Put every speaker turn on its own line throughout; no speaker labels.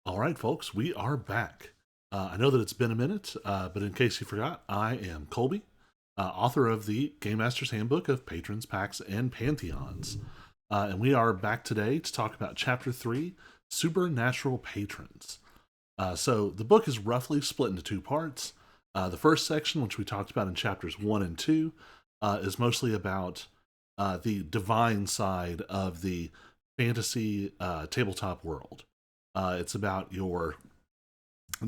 All right, folks, we are back. I know that it's been a minute, but in case you forgot, I am Colby, author of the Game Master's Handbook of Patrons, Pacts, and Pantheons. And we are back today to talk about Chapter 3, Supernatural Patrons. So the book is roughly split into two parts. The first section, which we talked about in Chapters 1 and 2, is mostly about the divine side of the fantasy tabletop world. It's about your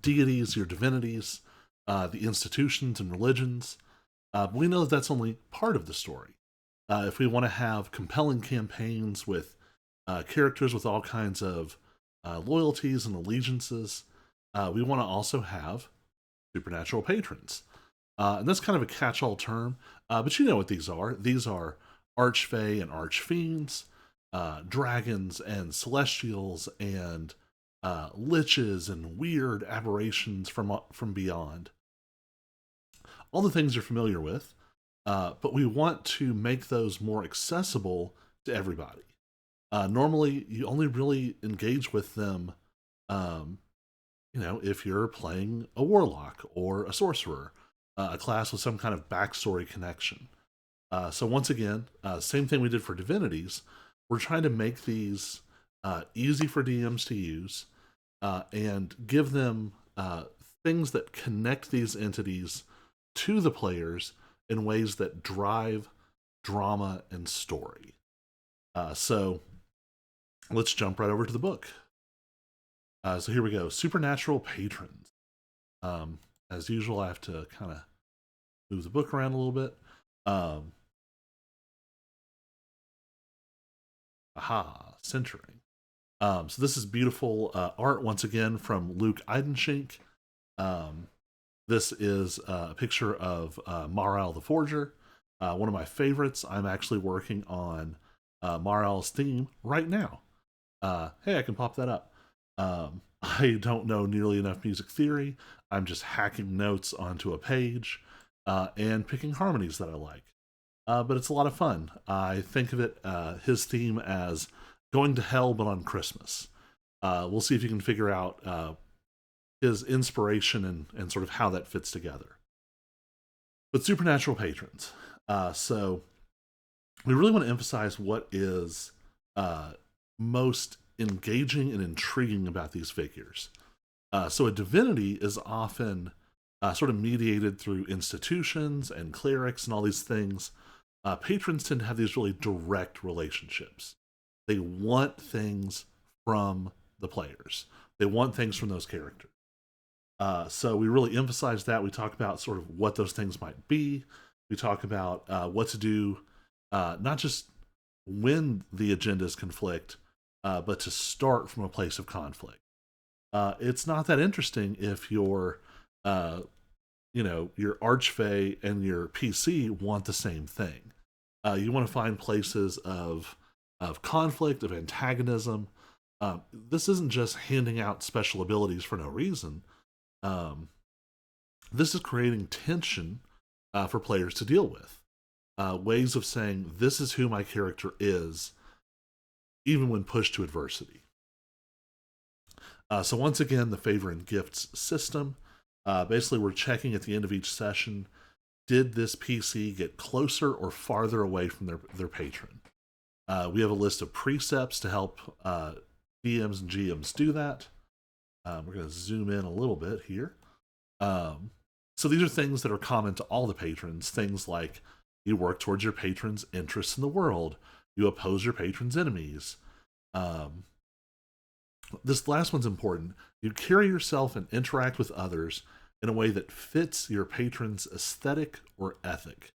deities, your divinities, the institutions and religions. We know that that's only part of the story. If we want to have compelling campaigns with characters with all kinds of loyalties and allegiances, we want to also have supernatural patrons. And that's kind of a catch-all term, but you know what these are. These are archfey and archfiends, dragons and celestials and liches and weird aberrations from beyond. All the things you're familiar with, but we want to make those more accessible to everybody. Normally, you only really engage with them, if you're playing a warlock or a sorcerer, a class with some kind of backstory connection. So once again, same thing we did for divinities. We're trying to make these easy for DMs to use, and give them things that connect these entities to the players in ways that drive drama and story. So let's jump right over to the book. So here we go. Supernatural Patrons. As usual, I have to kind of move the book around a little bit. Centering. So this is beautiful art once again from Luke Eidenschink. This is a picture of Maryle the Forger, one of my favorites. I'm actually working on Maryle's theme right now. Hey, I can pop that up. I don't know nearly enough music theory. I'm just hacking notes onto a page and picking harmonies that I like. But it's a lot of fun. I think of it, his theme, as going to hell but on Christmas. We'll see if you can figure out his inspiration and sort of how that fits together. But supernatural patrons. So we really want to emphasize what is most engaging and intriguing about these figures. So a divinity is often sort of mediated through institutions and clerics and all these things. Patrons tend to have these really direct relationships. They want things from the players. They want things from those characters. So we really emphasize that. We talk about sort of what those things might be. We talk about what to do, not just when the agendas conflict, but to start from a place of conflict. It's not that interesting if your archfey and your PC want the same thing. You want to find places of conflict, of antagonism. This isn't just handing out special abilities for no reason. This is creating tension for players to deal with. Ways of saying, this is who my character is, even when pushed to adversity. So once again, the favor and gifts system. Basically, we're checking at the end of each session, did this PC get closer or farther away from their patron? We have a list of precepts to help DMs and GMs do that. We're going to zoom in a little bit here. So these are things that are common to all the patrons. Things like you work towards your patron's interests in the world. You oppose your patron's enemies. This last one's important. You carry yourself and interact with others in a way that fits your patron's aesthetic or ethic.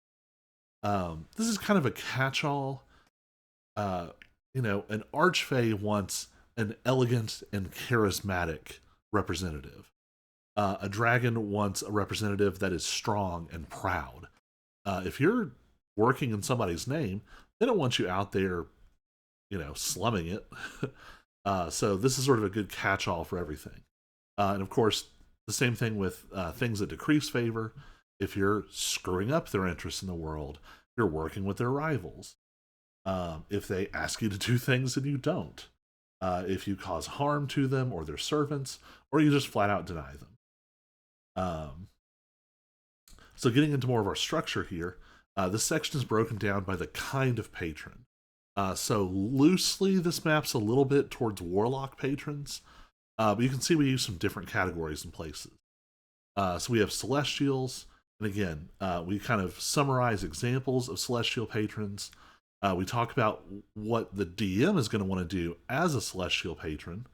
This is kind of a catch-all. An archfey wants an elegant and charismatic representative. A dragon wants a representative that is strong and proud. If you're working in somebody's name, they don't want you out there, slumming it. So this is sort of a good catch-all for everything. And of course, the same thing with things that decrease favor. If you're screwing up their interests in the world, you're working with their rivals. If they ask you to do things and you don't, if you cause harm to them or their servants, or you just flat out deny them. So getting into more of our structure here, this section is broken down by the kind of patron. So loosely, this maps a little bit towards warlock patrons, but you can see we use some different categories and places. So we have celestials, and again, we kind of summarize examples of celestial patrons. We talk about what the DM is going to want to do as a celestial patron,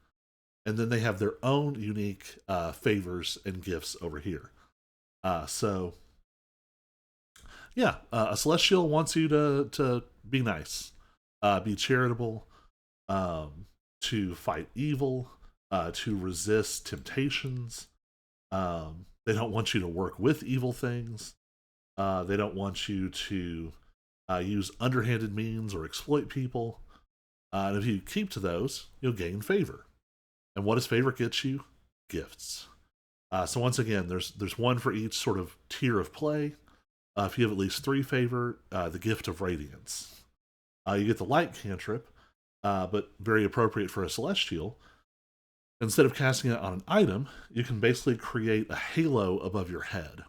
and then they have their own unique favors and gifts over here. So yeah, a celestial wants you to be nice, be charitable, to fight evil, to resist temptations. They don't want you to work with evil things. They don't want you to use underhanded means or exploit people. And if you keep to those, you'll gain favor. And what does favor get you? Gifts. So once again, there's one for each sort of tier of play. If you have at least 3 favor, the gift of radiance. You get the light cantrip, but very appropriate for a celestial. Instead of casting it on an item, you can basically create a halo above your head.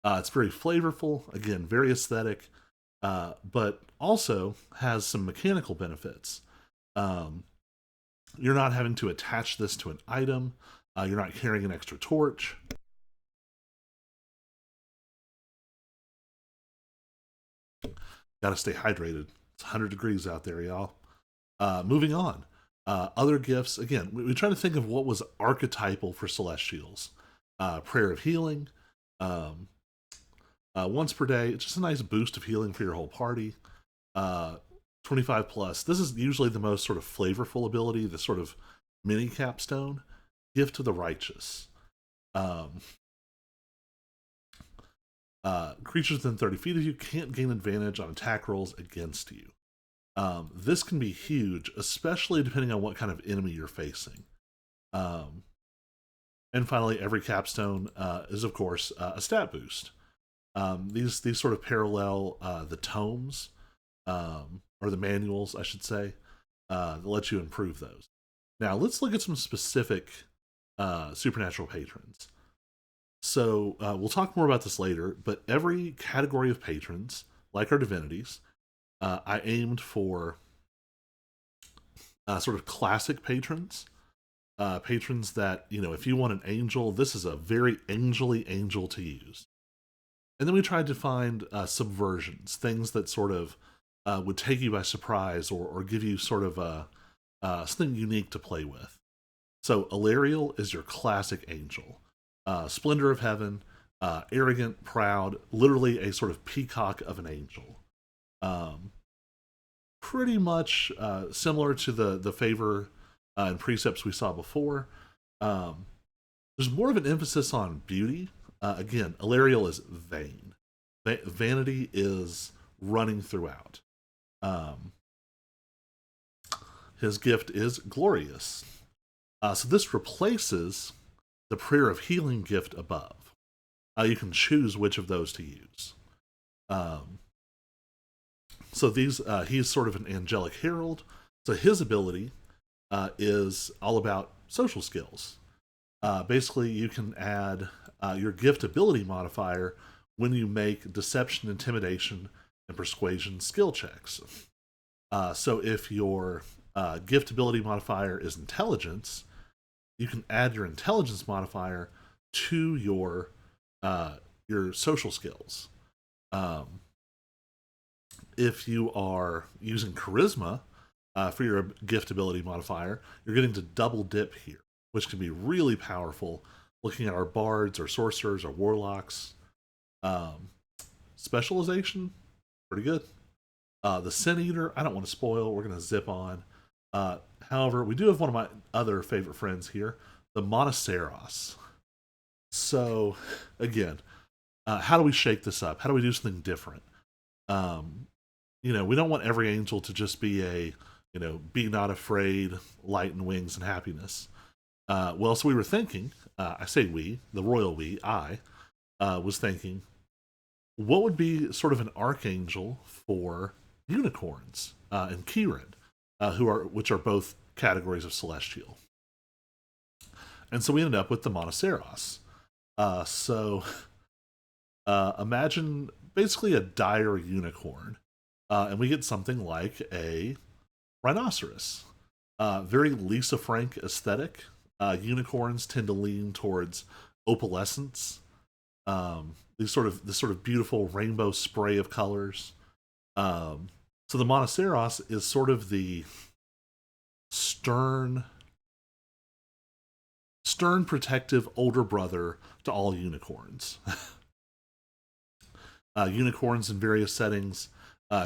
It's very flavorful, again, very aesthetic, but also has some mechanical benefits. You're not having to attach this to an item. You're not carrying an extra torch. Gotta stay hydrated. It's 100 degrees out there, y'all. Moving on. Other gifts, again, we try to think of what was archetypal for celestials. Prayer of healing. Once per day, it's just a nice boost of healing for your whole party. 25 plus. This is usually the most sort of flavorful ability, the sort of mini capstone. Gift of the righteous. Creatures within 30 feet of you can't gain advantage on attack rolls against you. This can be huge, especially depending on what kind of enemy you're facing. And finally, every capstone is, of course, a stat boost. These sort of parallel the tomes, or the manuals, I should say, that let you improve those. Now, let's look at some specific supernatural patrons. So we'll talk more about this later, but every category of patrons, like our divinities, I aimed for sort of classic patrons. Patrons that, if you want an angel, this is a very angelly angel to use. And then we tried to find subversions, things that sort of would take you by surprise or give you sort of something unique to play with. So Ilariel is your classic angel. Splendor of heaven, arrogant, proud, literally a sort of peacock of an angel. Pretty much similar to the favor and precepts we saw before. There's more of an emphasis on beauty. Again, Ilariel is vain. Vanity is running throughout. His gift is glorious. So this replaces the prayer of healing gift above. You can choose which of those to use. So he's sort of an angelic herald. So his ability is all about social skills. Basically, you can add your gift ability modifier when you make deception, intimidation, and persuasion skill checks. So if your gift ability modifier is intelligence, you can add your intelligence modifier to your social skills. If you are using charisma for your gift ability modifier, you're getting to double dip here, which can be really powerful. Looking at our bards, our sorcerers, our warlocks. Specialization, pretty good. The Sin Eater, I don't want to spoil. We're going to zip on. However, we do have one of my other favorite friends here, the Monoceros. So, again, how do we shake this up? How do we do something different? We don't want every angel to just be a, be not afraid, light and wings and happiness. So we were thinking, I say we, the royal we, I was thinking, what would be sort of an archangel for unicorns and Kirin, which are both categories of celestial. And so we ended up with the Monoceros. Imagine basically a dire unicorn, and we get something like a rhinoceros. Very Lisa Frank aesthetic. Unicorns tend to lean towards opalescence. This sort of beautiful rainbow spray of colors. So the Monoceros is sort of the stern protective older brother to all unicorns. Unicorns in various settings,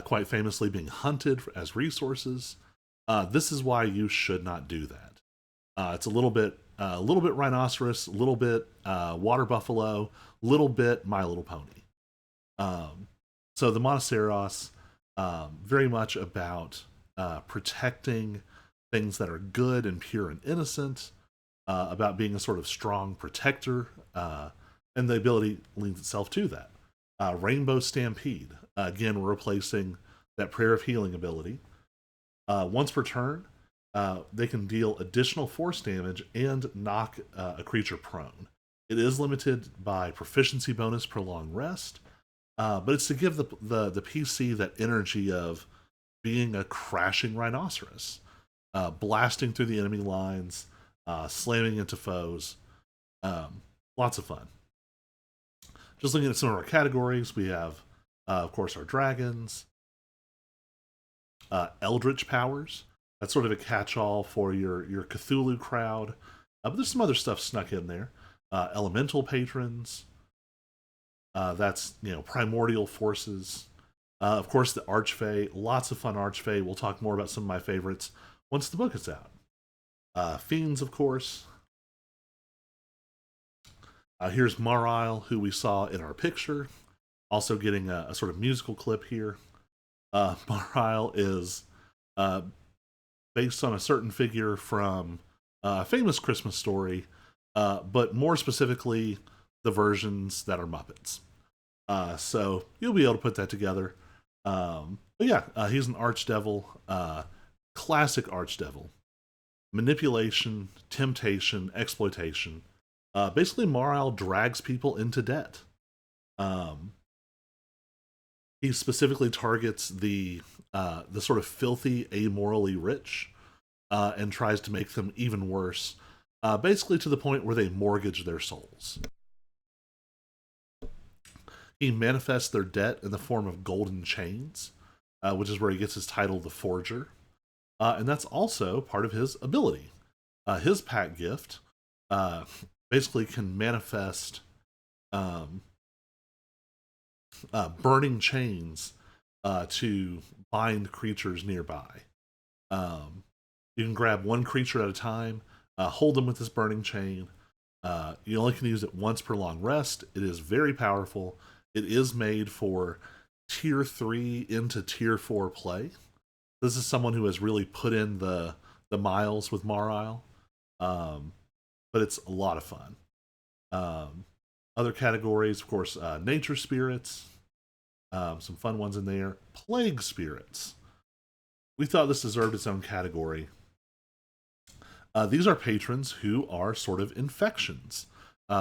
quite famously being hunted as resources. This is why you should not do that. It's a little bit rhinoceros, a little bit water buffalo, a little bit My Little Pony. So the Monoceros, very much about protecting things that are good and pure and innocent, about being a sort of strong protector, and the ability lends itself to that. Rainbow Stampede. Again, we're replacing that Prayer of Healing ability. Once per turn, they can deal additional force damage and knock a creature prone. It is limited by proficiency bonus per long rest, but it's to give the PC that energy of being a crashing rhinoceros, blasting through the enemy lines, slamming into foes. Lots of fun. Just looking at some of our categories, we have, of course, our dragons, eldritch powers. That's sort of a catch-all for your Cthulhu crowd. But there's some other stuff snuck in there. Elemental patrons. That's, primordial forces. Of course, the Archfey. Lots of fun Archfey. We'll talk more about some of my favorites once the book is out. Fiends, of course. Here's Maryle, who we saw in our picture. Also getting a sort of musical clip here. Maryle is based on a certain figure from a famous Christmas story, but more specifically, the versions that are Muppets. So you'll be able to put that together. But yeah, he's an archdevil, classic archdevil. Manipulation, temptation, exploitation. Basically, Maryle drags people into debt. He specifically targets the sort of filthy, amorally rich, and tries to make them even worse, basically to the point where they mortgage their souls. He manifests their debt in the form of golden chains, which is where he gets his title, the Forger. And that's also part of his ability. His pact gift basically can manifest burning chains to bind creatures nearby. You can grab one creature at a time, hold them with this burning chain. You only can use it once per long rest. It is very powerful. It is made for tier 3 into tier 4 play. This is someone who has really put in the miles with Maryle. But it's a lot of fun. Other categories, of course, nature spirits. Some fun ones in there. Plague spirits. We thought this deserved its own category. These are patrons who are sort of infections.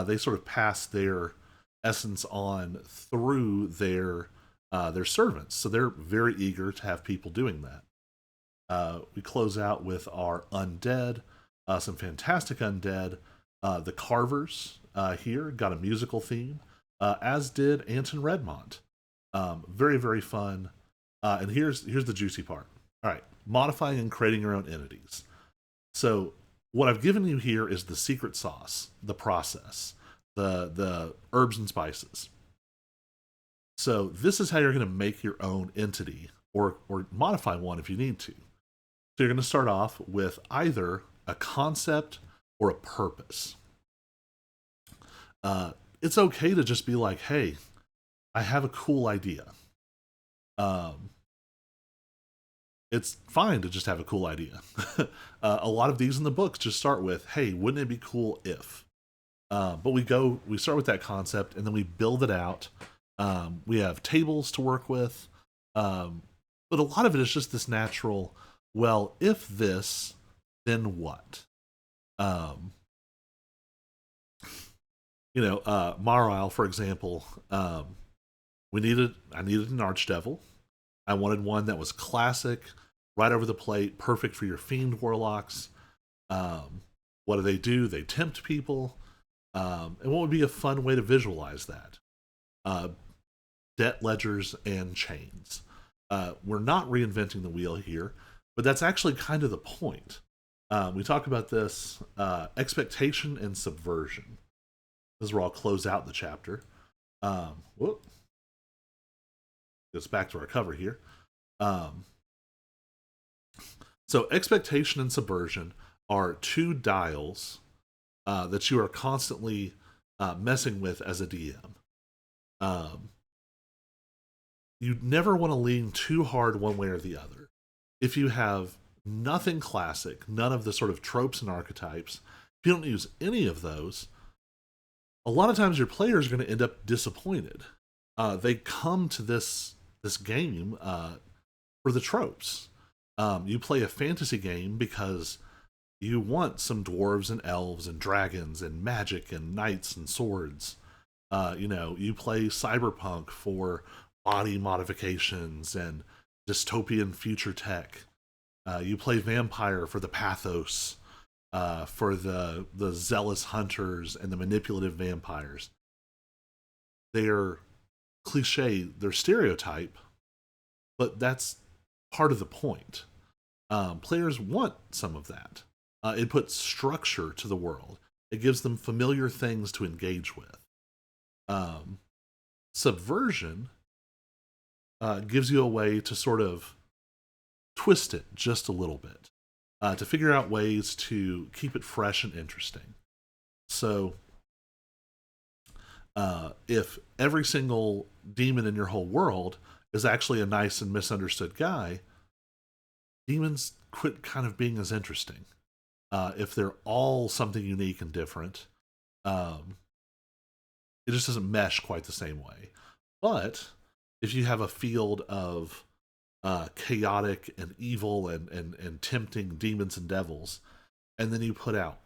They sort of pass their essence on through their servants. So they're very eager to have people doing that. We close out with our undead. Some fantastic undead. The Carvers here got a musical theme, as did Anton Redmont. Very, very fun. And here's the juicy part. All right, modifying and creating your own entities. So what I've given you here is the secret sauce, the process, the herbs and spices. So this is how you're going to make your own entity, or modify one if you need to. So you're going to start off with either a concept or a purpose. It's okay to just be like, hey, I have a cool idea. It's fine to just have a cool idea. A lot of these in the books just start with, hey, wouldn't it be cool if? But we start with that concept and then we build it out. We have tables to work with. But a lot of it is just this natural, well, if this, then what? Um, Maryle, for example, I needed an archdevil. I wanted one that was classic, right over the plate, perfect for your fiend warlocks. What do? They tempt people. And what would be a fun way to visualize that? Debt ledgers and chains. We're not reinventing the wheel here, but that's actually kind of the point. We talk about this expectation and subversion. This is where I'll close out the chapter. Whoop. Goes back to our cover here. So expectation and subversion are two dials that you are constantly messing with as a DM. You never want to lean too hard one way or the other. If you have nothing classic, none of the sort of tropes and archetypes, if you don't use any of those, a lot of times your players are going to end up disappointed. They come to this game for the tropes. You play a fantasy game because you want some dwarves and elves and dragons and magic and knights and swords. You play cyberpunk for body modifications and dystopian future tech. You play vampire for the pathos, for the zealous hunters and the manipulative vampires. They're cliche, they're stereotype, but that's part of the point. Players want some of that. It puts structure to the world. It gives them familiar things to engage with. Subversion gives you a way to sort of twist it just a little bit, to figure out ways to keep it fresh and interesting. So, if every single demon in your whole world is actually a nice and misunderstood guy, demons quit kind of being as interesting. If they're all something unique and different, it just doesn't mesh quite the same way. But if you have a field of chaotic and evil and tempting demons and devils, and then you put out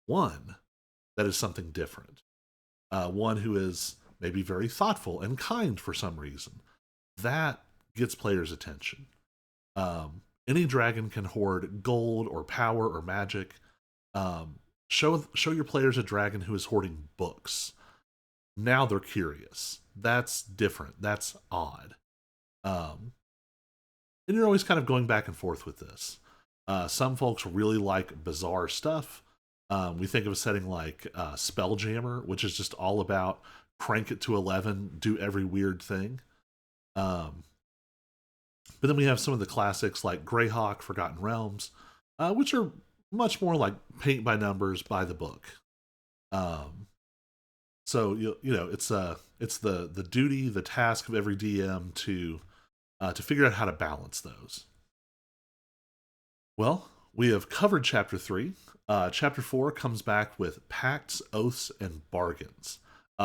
one that is something different, one who is maybe very thoughtful and kind for some reason, that gets players' attention. Any dragon can hoard gold or power or magic. Show your players a dragon who is hoarding books. Now they're curious. That's different. That's odd. And you're always kind of going back and forth with this. Some folks really like bizarre stuff. We think of a setting like Spelljammer, which is just all about crank it to 11, do every weird thing. But then we have some of the classics like Greyhawk, Forgotten Realms, which are much more like paint by numbers, by the book. So it's the duty, the task of every DM to figure out how to balance those. Well, we have covered Chapter 3. Chapter 4 comes back with Pacts, Oaths, and Bargains.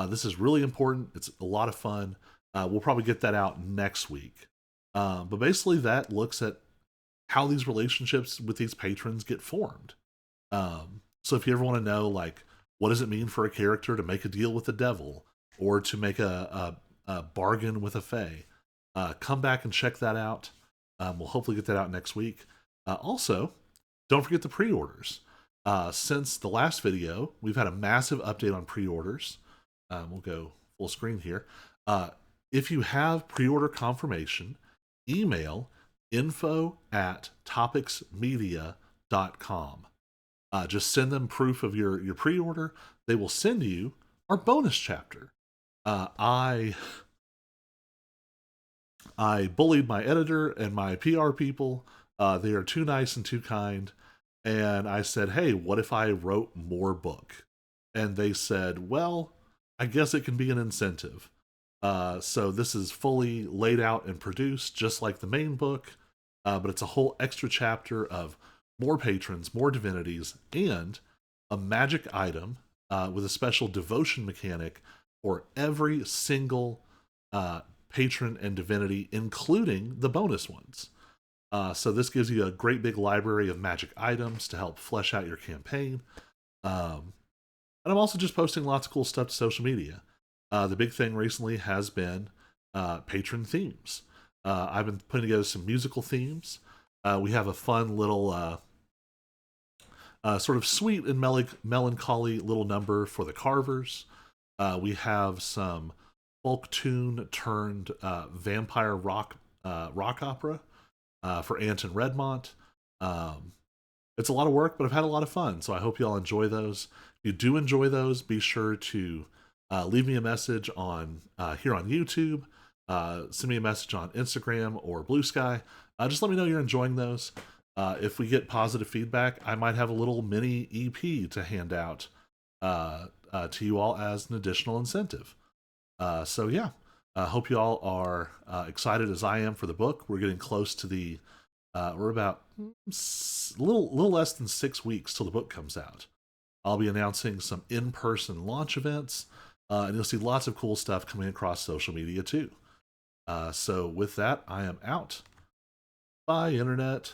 This is really important. It's a lot of fun. We'll probably get that out next week. But basically that looks at how these relationships with these patrons get formed. So if you ever want to know, like, what does it mean for a character to make a deal with the devil or to make a bargain with a fae, come back and check that out. We'll hopefully get that out next week. Also, don't forget the pre-orders. Since the last video, we've had a massive update on pre-orders. We'll go full screen here. If you have pre-order confirmation, email info@topicsmedia.com. Just send them proof of your pre-order. They will send you our bonus chapter. I bullied my editor and my PR people. They are too nice and too kind. And I said, hey, what if I wrote more book? And they said, well, I guess it can be an incentive. So this is fully laid out and produced, just like the main book. But it's a whole extra chapter of more patrons, more divinities, and a magic item with a special devotion mechanic for every single patron and divinity, including the bonus ones. So this gives you a great big library of magic items to help flesh out your campaign. And I'm also just posting lots of cool stuff to social media. The big thing recently has been patron themes. I've been putting together some musical themes. We have a fun little sort of sweet and melancholy little number for the Carvers. We have some folk tune turned vampire rock opera for Anton Redmont. It's a lot of work, but I've had a lot of fun, so I hope you all enjoy those. If you do enjoy those, be sure to leave me a message on here on YouTube. Send me a message on Instagram or Blue Sky. Just let me know you're enjoying those. If we get positive feedback, I might have a little mini EP to hand out to you all as an additional incentive. So yeah, I hope you all are excited as I am for the book. We're getting close to the we're about a little less than 6 weeks till the book comes out. I'll be announcing some in-person launch events, and you'll see lots of cool stuff coming across social media too. So with that, I am out. Bye, Internet.